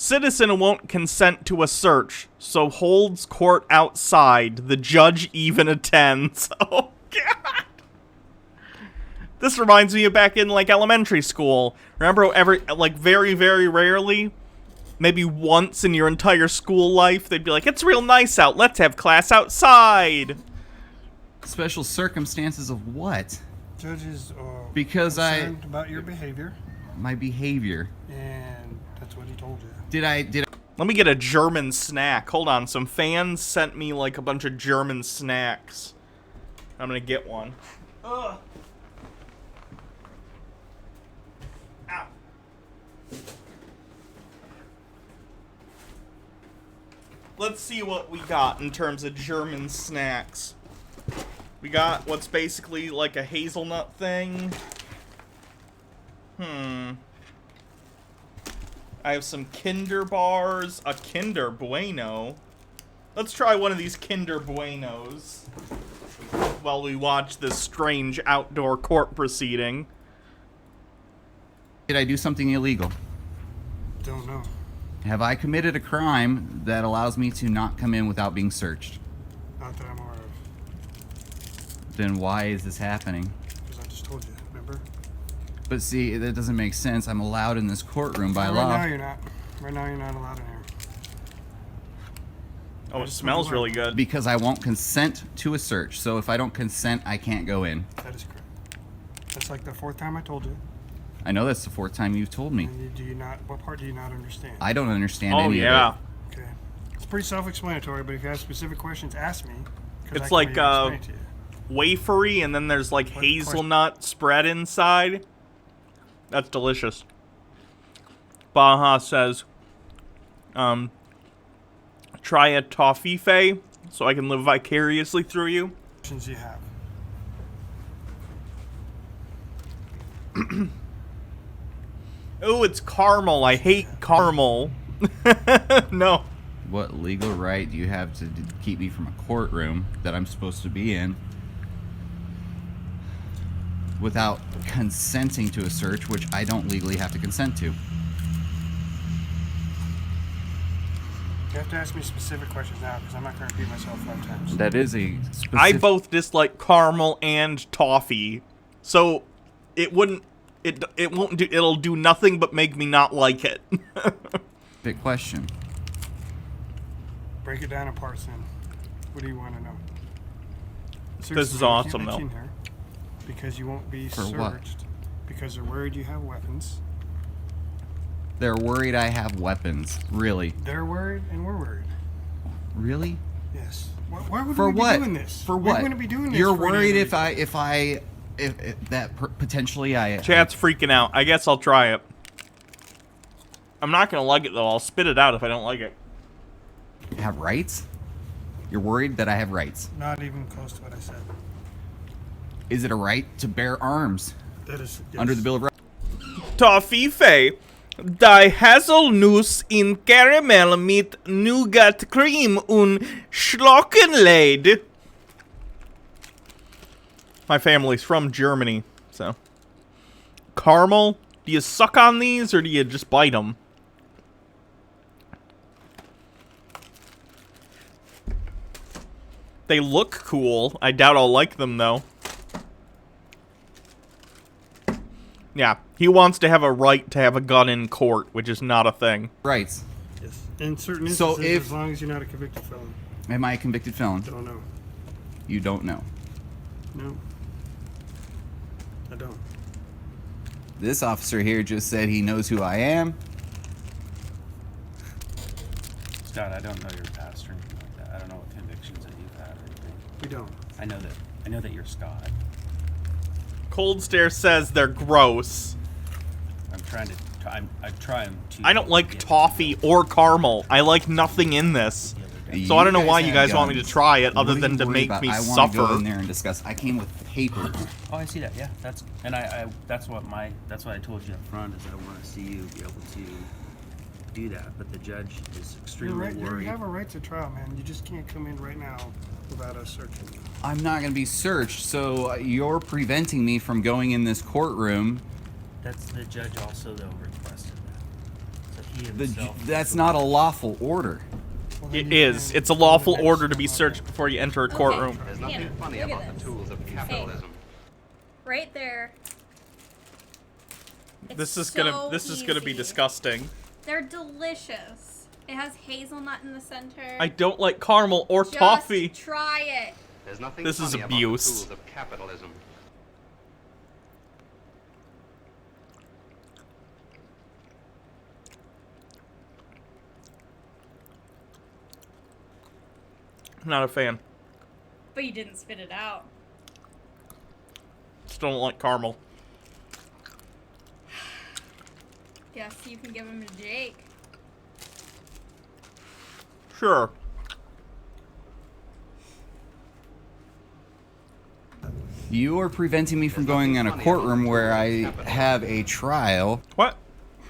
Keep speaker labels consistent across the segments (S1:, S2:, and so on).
S1: Citizen won't consent to a search, so holds court outside. The judge even attends. Oh, God. This reminds me of back in, like, elementary school. Remember, very, very rarely, maybe once in your entire school life, they'd be like, it's real nice out. Let's have class outside.
S2: Special circumstances of what?
S3: Judges are
S2: because
S3: concerned about your behavior.
S2: My behavior.
S3: And that's what he told you.
S2: Did I?
S1: Let me get a German snack. Hold on. Some fans sent me, like, a bunch of German snacks. I'm gonna get one. Ugh. Ow. Let's see what we got in terms of German snacks. We got what's basically like a hazelnut thing. I have some Kinder bars, a Kinder Bueno. Let's try one of these Kinder Buenos while we watch this strange outdoor court proceeding.
S2: Did I do something illegal?
S3: Don't know.
S2: Have I committed a crime that allows me to not come in without being searched?
S3: Not that I'm aware of.
S2: Then why is this happening?
S3: Because I just told you, remember?
S2: But see, that doesn't make sense. I'm allowed in this courtroom by law.
S3: Right now you're not. Right now you're not allowed in here.
S1: Oh, it smells really good.
S2: Because I won't consent to a search. So if I don't consent, I can't go in.
S3: That is correct. That's like the fourth time I told you.
S2: I know that's the fourth time you've told me.
S3: And do you not? What part do you not understand?
S2: I don't understand
S1: Oh,
S2: any
S1: yeah.
S2: of it.
S3: Okay. It's pretty self-explanatory, but if you have specific questions, ask me.
S1: It's like, wafery, and then there's, like, hazelnut spread inside. That's delicious. Baja says, try a toffee so I can live vicariously through you.
S3: Questions you have.
S1: Oh, it's caramel. I hate caramel. No.
S2: What legal right do you have to keep me from a courtroom that I'm supposed to be in without consenting to a search, which I don't legally have to consent to?
S3: You have to ask me specific questions now, because I'm not going to repeat myself 5 times.
S2: That is a specific...
S1: I both dislike caramel and toffee, so it wouldn't. It won't do. It'll do nothing but make me not like it.
S2: Big question.
S3: Break it down in parts then. What do you want to know?
S1: This is awesome, though.
S3: Because you won't be
S2: For
S3: searched.
S2: what?
S3: Because they're worried you have weapons.
S2: They're worried I have weapons. Really?
S3: They're worried, and we're worried.
S2: Really?
S3: Yes. Why would
S2: For
S3: we
S2: what?
S3: be doing this?
S2: For
S3: We
S2: what?
S3: wouldn't be doing this.
S2: You're
S3: for any
S2: worried
S3: other
S2: if potentially I...
S1: Chat's freaking out. I guess I'll try it. I'm not gonna like it though. I'll spit it out if I don't like it.
S2: have rights? You're worried that I have rights?
S3: reason. Not even close to what I said.
S2: Is it a right to bear arms
S3: That is yes.
S2: under the Bill of Rights?
S1: Toffee, die Haselnuss in Caramel mit Nougat Cream und Schlockenlade. My family's from Germany, so. Caramel, do you suck on these or do you just bite them? They look cool. I doubt I'll like them, though. Yeah, he wants to have a right to have a gun in court, which is not a thing.
S2: Rights.
S3: Yes. In certain
S2: So
S3: instances,
S2: if-
S3: as long as you're not a convicted felon.
S2: Am I a convicted felon?
S3: Don't know.
S2: You don't know.
S3: No. I don't.
S2: This officer here just said he knows who I am.
S4: Scott, I don't know your past or anything like that. I don't know what convictions that you've had or anything.
S3: We don't.
S4: I know that you're Scott.
S1: Cold Stare says they're gross.
S4: I'm trying to. I'm trying to.
S1: I don't like toffee or caramel. I like nothing in this. So I don't know why you guys want me to try it, other than to make me
S2: I want to go
S1: suffer.
S2: in there and discuss. I came with papers.
S4: Oh, I see that. Yeah, that's that's what I told you up front is I want to see you be able to do that. But the judge is
S3: You're
S4: extremely
S3: right. You
S4: worried.
S3: have a right to trial, man. You just can't come in right now without us searching you.
S2: I'm not going to be searched, so you're preventing me from going in this courtroom.
S4: That's the judge also though requested that. So he himself.
S2: That's not a lawful order.
S3: Well, then
S1: It
S3: you
S1: is.
S3: can
S1: It's a
S3: go to the
S1: lawful
S3: next
S1: order to
S3: one
S1: be
S3: over
S1: searched before you enter a courtroom.
S5: There's
S6: Hannah,
S5: nothing funny
S6: look at
S5: about the
S6: this.
S5: tools of capitalism.
S6: Right there.
S1: This
S6: It's
S1: is gonna
S6: so
S1: be
S6: easy.
S1: disgusting.
S6: They're delicious. It has hazelnut in the center.
S1: I don't like caramel or
S6: Just
S1: toffee.
S6: try it.
S5: There's nothing
S1: This is
S5: funny
S1: abuse.
S5: about the tools of capitalism.
S1: Not a fan.
S6: But you didn't spit it out.
S1: Still don't like caramel.
S6: Guess you can give him to Jake.
S1: Sure.
S2: You are preventing me from going in a courtroom where I have a trial.
S1: What?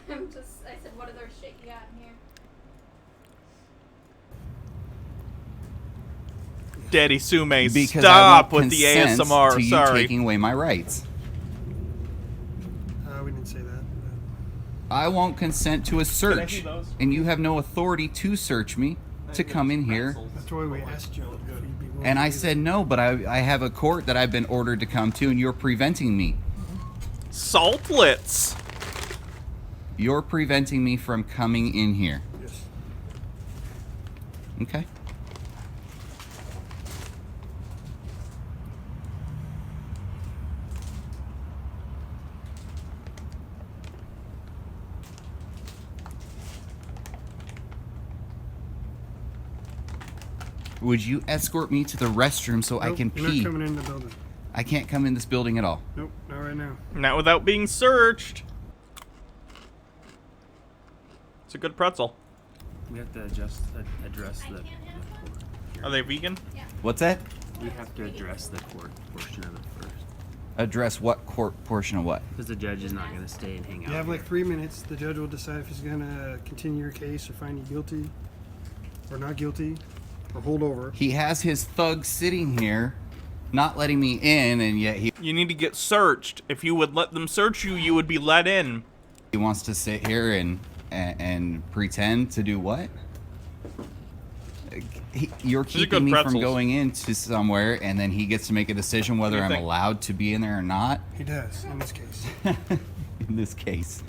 S6: I said, what other shit you got in here?
S1: Daddy Sume,
S2: Because
S1: stop
S2: I won't
S1: with the
S2: consent
S1: ASMR.
S2: to you
S1: Sorry.
S2: taking away my rights.
S3: We didn't say that.
S2: I won't consent to a
S1: see
S2: search,
S1: those?
S2: and you have no authority to search me to come in here.
S3: That's why we asked you if you'd be willing
S2: And
S3: to
S2: I
S3: do
S2: said no, but I have a court that I've been ordered to come to, and you're preventing me.
S1: Saltlets.
S2: You're preventing me from coming in here.
S3: that. Yes.
S2: Okay? Would you escort me to the restroom so I
S3: Nope,
S2: can
S3: you're
S2: pee?
S3: not coming in the building.
S2: I can't come in this building at all.
S3: Nope, not right now.
S1: Not without being searched. It's a good pretzel.
S4: We have to address the court.
S1: Are they vegan?
S2: What's that?
S4: We have to address the court portion of it first.
S2: Address what court portion of what?
S4: Because the judge is not going to stay and hang out
S3: You have like
S4: here.
S3: 3 minutes. The judge will decide if he's gonna continue your case or find you guilty or not guilty or hold over.
S2: He has his thug sitting here, not letting me in, and yet he
S1: You need to get searched. If you would let them search you, you would be let in.
S2: wants to sit here and pretend to do what? You're
S1: These are good
S2: keeping me from
S1: pretzels.
S2: going into somewhere, and then he gets to make a decision whether
S1: do you
S2: I'm
S1: think?
S2: allowed to be in there or not.
S3: He does in this case.
S2: In this case.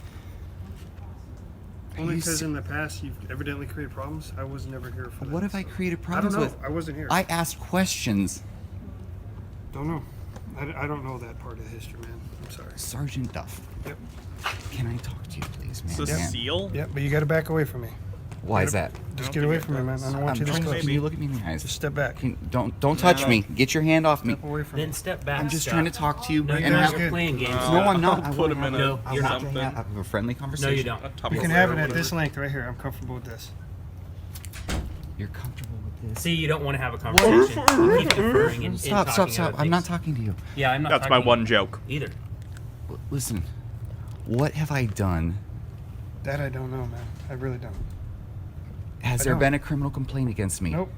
S3: Only
S2: you
S3: because
S2: se-
S3: in the past you've evidently created problems. I was never here for that.
S2: What have I
S3: so-
S2: created
S3: I
S2: problems
S3: don't know.
S2: with?
S3: I wasn't here.
S2: I asked questions.
S3: Don't know. I don't know that part of the history, man. I'm sorry.
S2: Sergeant Duff,
S3: Yep.
S2: can I talk to you, please, man?
S1: It's a
S2: Man.
S1: seal?
S3: Yep, but you got to back away from me.
S2: Why is that?
S3: Just
S1: don't
S3: get away
S1: think
S3: from
S1: it
S3: me, man.
S1: does.
S3: I don't want
S2: I'm
S3: you this
S2: trying to.
S3: close.
S2: Can you look at me in the eyes?
S3: Just step back.
S2: Don't touch
S1: No.
S2: me. Get your hand off me.
S3: Step away from me.
S4: Then step back.
S2: I'm just
S4: Scott.
S2: trying to talk to you.
S4: No,
S2: and
S4: you're
S3: guys
S2: have,
S4: not.
S3: good.
S4: You're playing games.
S2: no, I'm not.
S1: I'll put him in
S4: No,
S1: a
S4: you're not.
S1: something.
S2: Have a friendly conversation.
S4: No, you don't.
S1: A Tupperware
S3: You can have
S1: or
S3: it at
S1: whatever.
S3: this length right here. I'm comfortable with this.
S2: You're comfortable with this.
S4: See, you don't want to have a conversation. You keep deferring and
S2: Stop!
S4: talking
S2: Stop!
S4: other
S2: I'm not
S4: things.
S2: talking to you.
S4: Yeah, I'm not.
S1: That's my
S4: talking
S1: one joke.
S4: either.
S2: Listen, what have I done?
S3: That I don't know, man. I really don't.
S2: Has
S3: I
S2: there
S3: don't.
S2: been a criminal complaint against me?
S3: Nope.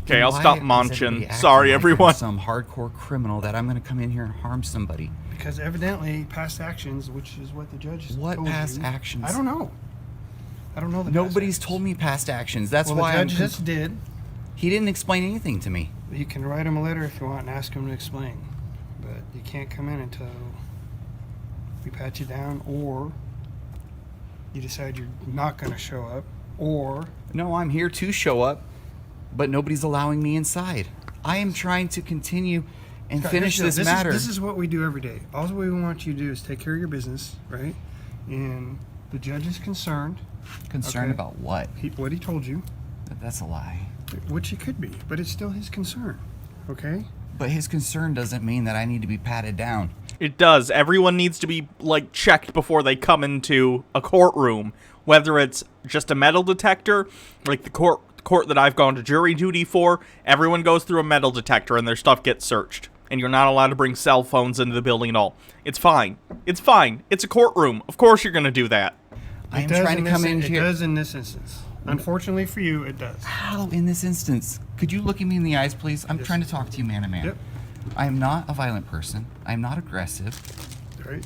S1: Okay, I'll
S2: Why
S1: stop
S2: is
S1: munching.
S2: everybody acting
S1: Sorry,
S2: like
S1: everyone.
S2: I'm some hardcore criminal that I'm going to come in here and harm somebody.
S3: Because evidently past actions, which is what the judge has
S2: What
S3: told
S2: past
S3: you,
S2: actions?
S3: I don't know. I don't know the
S2: Nobody's
S3: past
S2: told me past actions. That's
S3: actions. Well,
S2: why
S3: the
S2: I'm.
S3: judge just did.
S2: He didn't explain anything to me.
S3: You can write him a letter if you want and ask him to explain. But you can't come in until we pat you down or you decide you're not going to show up or
S2: No, I'm here to show up, but nobody's allowing me inside. I am trying to continue and finish
S3: Here's
S2: this
S3: the deal.
S2: matter.
S3: This is what we do every day. All we want you to do is take care of your business, right? And the judge is concerned.
S2: Concerned
S3: okay.
S2: about what?
S3: What he told you,
S2: That's a lie.
S3: which it could be, but it's still his concern, okay?
S2: But his concern doesn't mean that I need to be patted down.
S1: It does. Everyone needs to be, like, checked before they come into a courtroom. Whether it's just a metal detector, like the court that I've gone to jury duty for, everyone goes through a metal detector and their stuff gets searched. And you're not allowed to bring cell phones into the building at all. It's fine. It's fine. It's a courtroom. Of course you're going to do that.
S2: I am
S3: It does
S2: trying to come in
S3: It
S2: here.
S3: does in this instance. Unfortunately for you, it does.
S2: How in this instance? Could you look at me in the eyes, please? I'm
S3: Yes.
S2: trying to talk to you man to man.
S3: Yep.
S2: I am not a violent person. I am not aggressive.
S3: Right?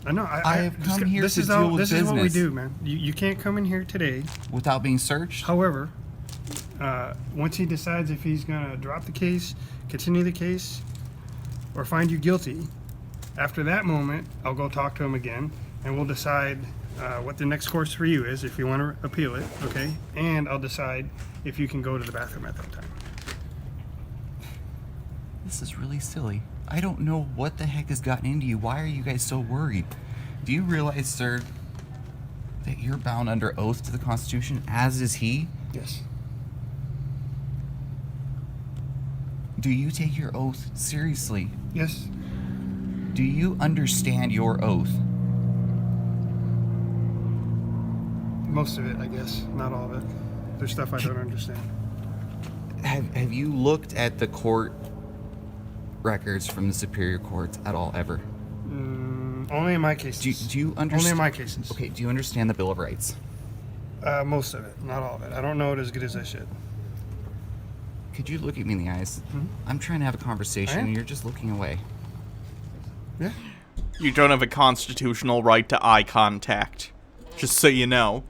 S3: I know.
S2: I have come here
S3: this
S2: to
S3: is
S2: deal
S3: all,
S2: with
S3: This is what we
S2: business.
S3: do, man. You can't come in here today.
S2: Without being searched?
S3: However, once he decides if he's going to drop the case, continue the case, or find you guilty, after that moment, I'll go talk to him again, and we'll decide what the next course for you is, if you want to appeal it, okay? And I'll decide if you can go to the bathroom at that time.
S2: This is really silly. I don't know what the heck has gotten into you. Why are you guys so worried? Do you realize, sir, that you're bound under oath to the Constitution, as is he?
S3: Yes.
S2: Do you take your oath seriously?
S3: Yes.
S2: Do you understand your oath?
S3: Most of it, I guess. Not all of it. There's stuff I don't understand.
S2: Have you looked at the court records from the Superior Courts at all, ever?
S3: Only in my cases.
S2: Do you understand?
S3: Only in my cases.
S2: Okay, do you understand the Bill of Rights?
S3: Most of it, not all of it. I don't know it as good as I should.
S2: Could you look at me in the eyes? I'm trying to have a conversation
S3: I am.
S2: and you're just looking away.
S3: Yeah.
S1: You don't have a constitutional right to eye contact. Just so you know.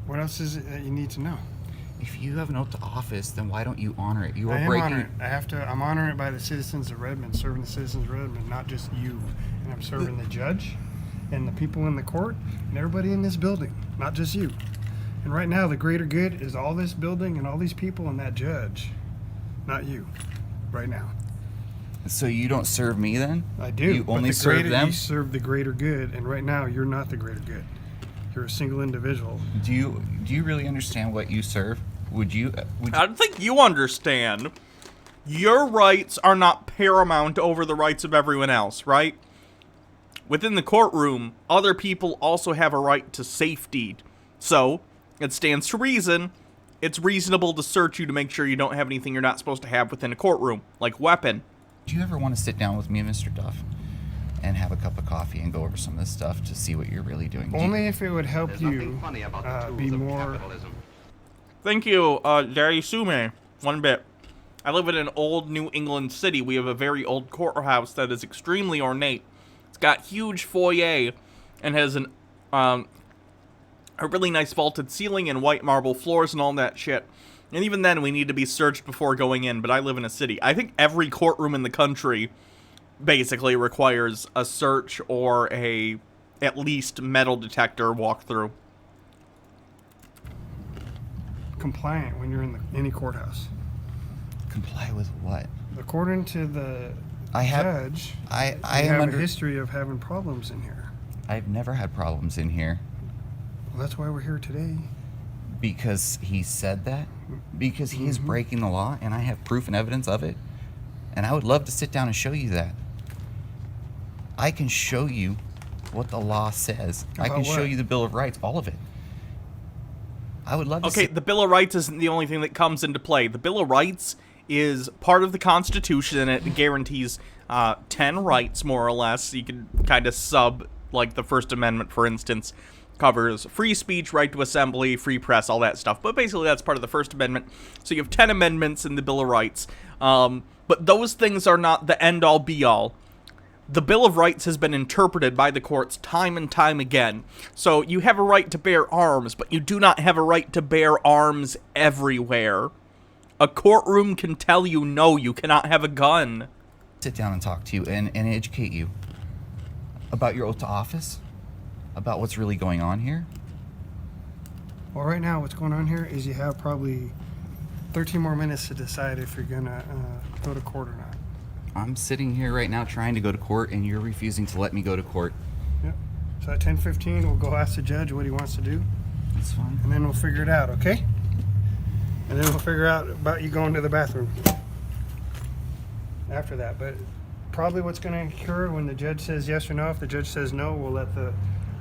S3: What else is it that you need to know?
S2: If you have an oath to office, then why don't you honor it? You
S3: I
S2: are
S3: am
S2: breaking.
S3: honoring it. I have to. I'm honoring it by the citizens of Redmond, serving the citizens of Redmond, not just you. And I'm serving the judge and the people in the court and everybody in this building, not just you. And right now, the greater good is all this building and all these people and that judge, not you. Right now,
S2: So you don't serve me then?
S3: I do.
S2: You
S3: but
S2: only
S3: the
S2: serve
S3: greater,
S2: them?
S3: You serve the greater good, and right now, you're not the greater good. You're a single individual.
S2: Do you really understand what you serve? Would you?
S1: I don't think you understand. Your rights are not paramount over the rights of everyone else, right? Within the courtroom, other people also have a right to safety. So, it stands to reason, it's reasonable to search you to make sure you don't have anything you're not supposed to have within a courtroom, like weapon.
S2: Do you ever want to sit down with me, Mr. Duff, and have a cup of coffee and go over some of this stuff to see what you're really doing?
S3: Only if it would help
S5: There's
S3: you
S5: nothing funny about the tools
S3: be
S5: of
S3: more.
S5: capitalism.
S1: Thank you, Sume. One bit. I live in an old New England city. We have a very old courthouse that is extremely ornate. It's got huge foyer and has an a really nice vaulted ceiling and white marble floors and all that shit. And even then, we need to be searched before going in, but I live in a city. I think every courtroom in the country basically requires a search or a, at least, metal detector walkthrough.
S3: Compliant when you're in any courthouse.
S2: Comply with what?
S3: According to the
S2: I have.
S3: judge,
S2: I
S3: you
S2: am
S3: have
S2: under.
S3: a history of having problems in here.
S2: I've never had problems in here
S3: Well, that's why we're here today.
S2: because he said that. Because he is breaking the law, and I have proof and evidence of it. And I would love to sit down and show you that. I can show you what the law says. I
S3: About
S2: can show
S3: what?
S2: you the Bill of Rights, all of it. I would love to.
S1: Okay, the Bill of Rights isn't the only thing that comes into play. The Bill of Rights is part of the Constitution, and it guarantees 10 rights, more or less. You can kind of sub, like the First Amendment, for instance, covers free speech, right to assembly, free press, all that stuff. But basically, that's part of the First Amendment. So you have 10 amendments in the Bill of Rights. But those things are not the end-all, be-all. The Bill of Rights has been interpreted by the courts time and time again. So you have a right to bear arms, but you do not have a right to bear arms everywhere. A courtroom can tell you, no, you cannot have a gun.
S2: sit down and talk to you and educate you about your oath to office, about what's really going on here.
S3: Well, right now, what's going on here is you have probably 13 more minutes to decide if you're going to go to court or not.
S2: I'm sitting here right now trying to go to court, and you're refusing to let me go to court.
S3: Yep. So at 10:15, we'll go ask the judge what he wants to do,
S2: That's fine.
S3: and then we'll figure it out, okay? And then we'll figure out about you going to the bathroom after that. But probably what's going to occur when the judge says yes or no, if the judge says no, we'll let the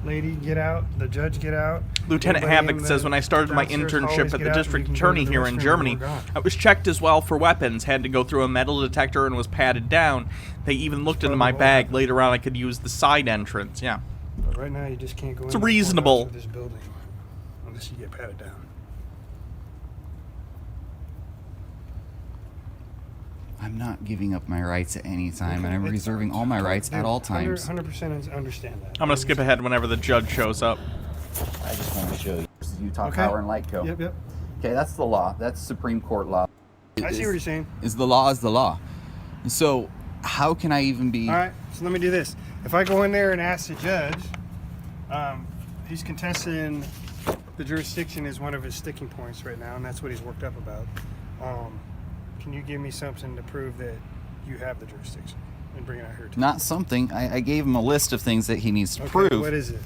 S3: lady get out, the judge get out.
S1: Lieutenant
S3: everybody in
S1: Havoc
S3: the
S1: says, when I started my
S3: downstairs
S1: internship
S3: hallways
S1: at
S3: get
S1: the
S3: out, and
S1: district
S3: you can go to
S1: attorney
S3: the
S1: here in
S3: restroom when
S1: Germany,
S3: we're gone.
S1: I was checked as well for weapons, had to go through a metal detector and was patted down. They even looked into my
S3: Probably what
S1: bag.
S3: happened.
S1: Later on, I could use the side entrance, yeah.
S3: But right now, you just can't go
S1: It's
S3: in the
S1: reasonable.
S3: courthouse of this building unless you get patted down.
S2: I'm not giving up my rights at any time, and I'm
S3: It's-
S2: reserving all my rights at all times.
S3: 100% understand that.
S1: I'm gonna skip ahead whenever the judge shows up.
S2: I just want to show you. This is Utah
S3: Okay.
S2: Power and Light Co.
S3: Yep, yep.
S2: Okay, that's the law. That's Supreme Court law.
S3: I see what you're saying.
S2: Is the law is the law. So how can I even be?
S3: All right, so let me do this. If I go in there and ask the judge, he's contesting the jurisdiction is one of his sticking points right now, and that's what he's worked up about. Can you give me something to prove that you have the jurisdiction and bring it out here to
S2: Not something. I gave him a list of things that he needs to
S3: Okay,
S2: prove.
S3: what is it?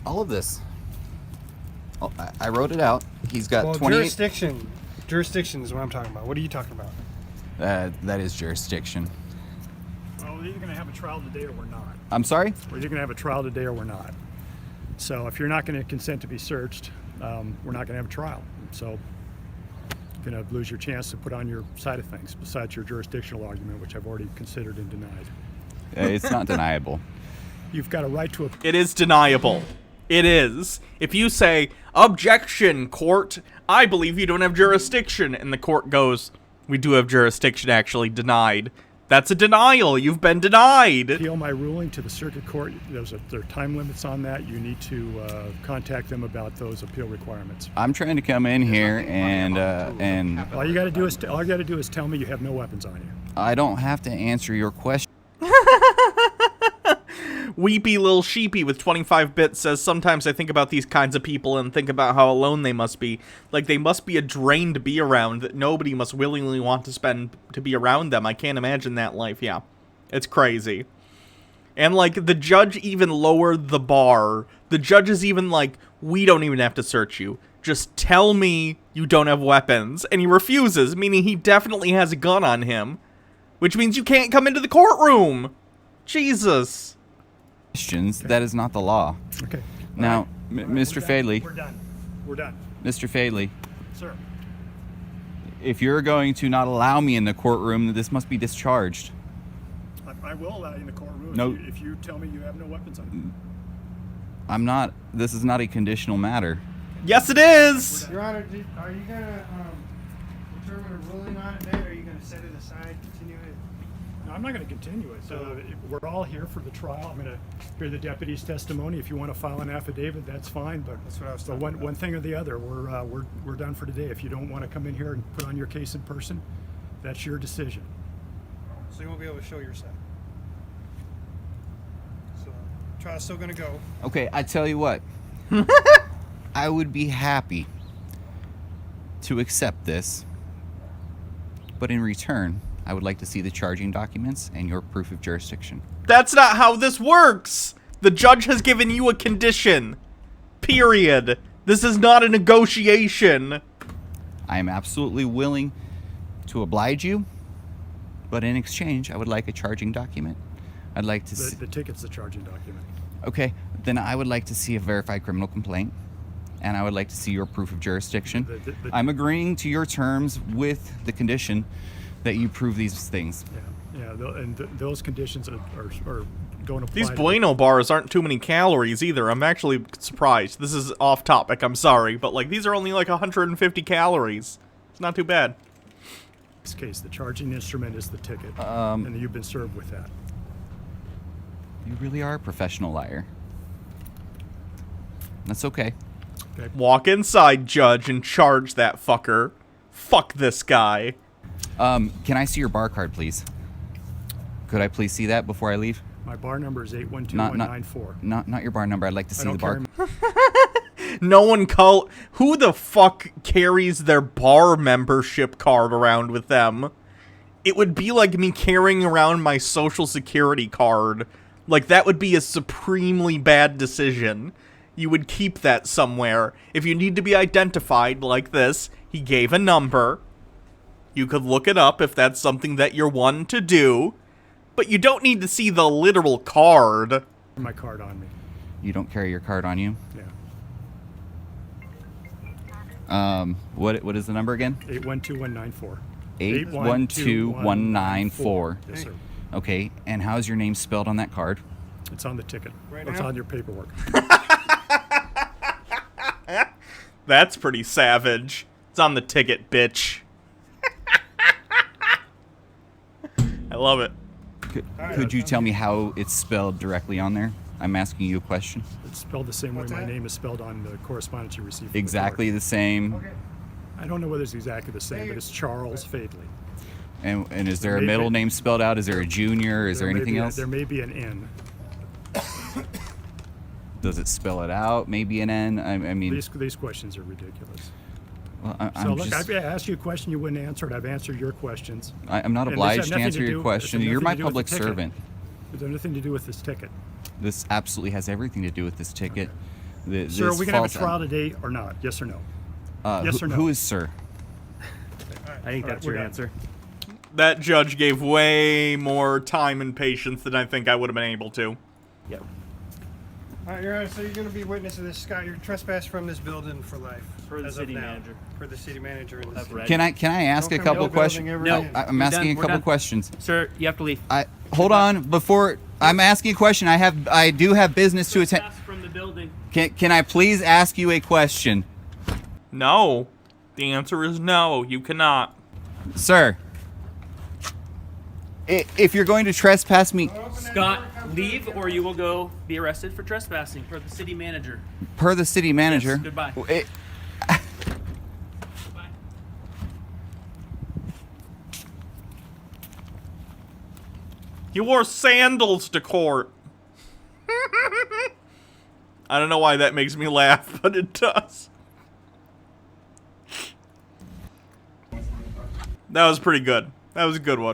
S2: All of this. Oh, I wrote it out. He's got
S3: Well,
S2: 28.
S3: jurisdiction. Jurisdiction is what I'm talking about. What are you talking about?
S2: That is jurisdiction.
S7: Well, we're either going to have a trial today or we're not.
S2: I'm sorry?
S7: We're either going to have a trial today or we're not. So if you're not going to consent to be searched, we're not going to have a trial. So you're going to lose your chance to put on your side of things, besides your jurisdictional argument, which I've already considered and denied.
S2: It's not deniable.
S7: You've got a right to a
S1: It is deniable. It is. If you say, objection, court, I believe you don't have jurisdiction, and the court goes, we do have jurisdiction, actually, denied. That's a denial. You've been denied.
S7: appeal my ruling to the circuit court. There are time limits on that. You need to contact them about those appeal requirements.
S2: I'm trying to come in here and
S7: All you got to do is tell me you have no weapons on you.
S2: I don't have to answer your question.
S1: Weepy Lil Sheepy with 25 bits says, sometimes I think about these kinds of people and think about how alone they must be. Like, they must be a drain to be around that nobody must willingly want to spend to be around them. I can't imagine that life, yeah. It's crazy. And, like, the judge even lowered the bar. The judge is even like, we don't even have to search you. Just tell me you don't have weapons. And he refuses, meaning he definitely has a gun on him. Which means you can't come into the courtroom. Jesus.
S2: Questions. That is not the law.
S7: Okay.
S2: Now,
S7: All right,
S2: Mr.
S7: we're done.
S2: Fadley,
S7: We're done. We're done.
S2: Mr. Fadley,
S7: Sir.
S2: if you're going to not allow me in the courtroom, this must be discharged.
S7: I will allow you in the courtroom
S2: No.
S7: if you tell me you have no weapons on you.
S2: I'm not. This is not a conditional matter.
S1: Yes, it is.
S3: Your Honor, are you going to determine a ruling on it then, or are you going to set it aside, continue it?
S7: No, I'm not going to continue it. We're all here for the trial. I'm going to hear the deputy's testimony. If you want to file an affidavit, that's fine. But
S3: That's what I was
S7: so
S3: talking about.
S7: one thing or the other, we're done for today. If you don't want to come in here and put on your case in person, that's your decision.
S3: So you won't be able to show your side. So trial's still going to go.
S2: Okay, I tell you what. I would be happy to accept this, but in return, I would like to see the charging documents and your proof of jurisdiction.
S1: That's not how this works. The judge has given you a condition. Period. This is not a negotiation.
S2: I am absolutely willing to oblige you, but in exchange, I would like a charging document. I'd like to see...
S7: The ticket's the charging document.
S2: Okay, then I would like to see a verified criminal complaint, and I would like to see your proof of jurisdiction. I'm agreeing to your terms with the condition that you prove these things.
S7: Yeah, those conditions are don't apply.
S1: These
S7: to-
S1: Bueno bars aren't too many calories either. I'm actually surprised. This is off topic, I'm sorry, but like these are only like 150 calories. It's not too bad.
S7: In this case, the charging instrument is the ticket,
S2: Um,
S7: and you've been served with that.
S2: You really are a professional liar. That's okay.
S1: Walk inside, judge, and charge that fucker. Fuck this guy.
S2: Can I see your bar card, please? Could I please see that before I leave?
S7: My bar number is 812194.
S2: Not your bar number. I'd like to
S7: I
S2: see
S7: don't
S2: the bar.
S7: carry
S1: No one call. Who the fuck carries their bar membership card around with them? It would be like me carrying around my social security card. Like, that would be a supremely bad decision. You would keep that somewhere. If you need to be identified like this, he gave a number. You could look it up if that's something that you're one to do. But you don't need to see the literal card.
S7: my card on me.
S2: You don't carry your card on you?
S7: Yeah.
S2: What is the number again?
S7: 812194.
S2: 812194.
S7: Yes, sir.
S2: Okay, and how's your name spelled on that card?
S7: It's on the ticket.
S3: Right
S7: It's
S3: now?
S7: on your paperwork.
S1: That's pretty savage. It's on the ticket, bitch. love it.
S2: Could you tell me how it's spelled directly on there? I'm asking you a question.
S7: It's spelled the same
S3: What's
S7: way my
S3: that?
S7: name is spelled on the correspondence you received. From the
S2: Exactly
S7: court.
S2: the same.
S3: Okay.
S7: I don't know whether it's exactly the same, but it's Charles Fadley.
S2: And is there a
S7: Maybe-
S2: middle name spelled out? Is there a junior? Is there
S7: may
S2: anything
S7: be
S2: else?
S7: There may be an N.
S2: Does it spell it out? Maybe an N? I mean,
S7: These questions are ridiculous.
S2: well,
S7: So
S2: I'm
S7: look,
S2: just,
S7: I've asked you a question you wouldn't answer it. I've answered your questions.
S2: I'm not
S7: And this
S2: obliged
S7: had
S2: to
S7: nothing
S2: answer
S7: to
S2: your
S7: do-
S2: question.
S7: this had
S2: You're my
S7: nothing to do with the
S2: public
S7: ticket.
S2: servant.
S7: It has nothing to do with this ticket.
S2: This absolutely has everything to do with this ticket.
S7: Sir, are
S2: This
S7: we going to have a
S2: false-
S7: trial today or not? Yes or no? yes or no?
S2: Who is sir?
S4: I think
S7: All right,
S4: that's
S7: we're
S4: your
S7: done.
S4: answer.
S1: That judge gave way more time and patience than I think I would have been able to.
S4: Yep.
S3: All right, Your Honor, so you're going to be witness to this, Scott. You're trespassing from this building for life.
S4: For the
S3: as of
S4: city
S3: now.
S4: manager.
S3: For the city manager. In the
S4: Have
S3: city.
S4: read.
S2: Can I ask a
S3: Don't come
S2: couple
S3: to the building
S2: questions?
S3: ever
S4: No.
S3: again.
S2: I'm
S4: We're
S2: asking
S4: done,
S2: a
S4: we're
S2: couple
S4: done.
S2: questions.
S4: Sir, you have to leave.
S2: Hold on before I'm asking a question. I do have business to attend.
S4: Trespass from the building.
S2: Can I please ask you a question,
S1: No. The answer is no, you cannot.
S2: sir? If you're going to trespass me
S4: Scott, leave or you will go be arrested for trespassing for the city manager.
S2: per the city manager,
S4: Yes, goodbye.
S1: He wore sandals to court. I don't know why that makes me laugh, but it does. That was pretty good. That was a good one.